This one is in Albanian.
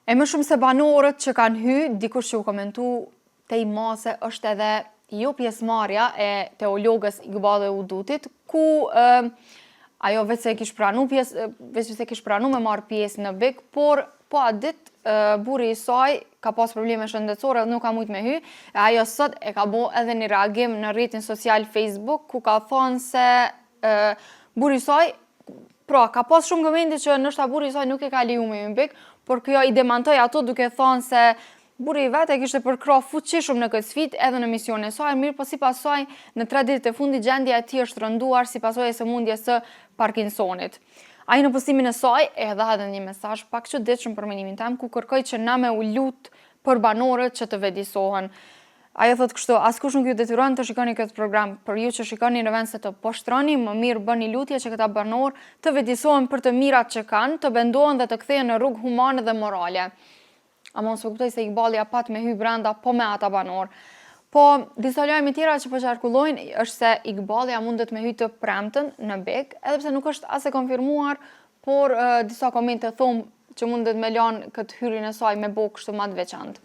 E më shumë se banorët që kanë dikush që u komentu te i mase është edhe jo pjesëmarrja e teologës Iqbale Udutit, ku ajo veç se kish pranu me marrë pjesë në BIK, por po a ditë burri i saj ka pas probleme shëndetësore dhe nuk ka mujt me e ajo sot e ka bo edhe një reagim në rrjetin social Facebook, ku ka thonë se burri i saj, pra, ka pas shumë komente që nështë burri i saj nuk e ka leju me BIK, por kjo i demantoj ato duke thonë se burri i vetë e kishte përkra fuqishëm në këtë sfidë edhe në misionin e saj, mirë po sipas saj në 3 ditët e fundit gjendja e tij është rënduar si pasojë e sëmundjes së Parkinsonit. Ai në postimin e saj e dha edhe një mesazh pak çuditshëm për mendimin tim, ku kërkoi që na me u lut për banorët që të vedisohen. Ajo thotë kështu: askush nuk ju detyron të shikoni këtë program, por ju që shikoni në vend se të poshtroni, më mirë bëni lutje që këta banor të vedisohen për të mirat që kanë, të bendohen dhe të kthehen në rrugë humane dhe morale. Ama unë s'e kuptoj se Iqbali ja pat me hy brenda po me ata banor. Po, disa lajme tjera që po qarkullojnë është se Iqbali ja mundet me hy të premten në BIK, edhe pse nuk është as e konfirmuar, por disa komente thonë që mundet me lanë këtë hyrjen e saj me bo kështu ma të veçantë.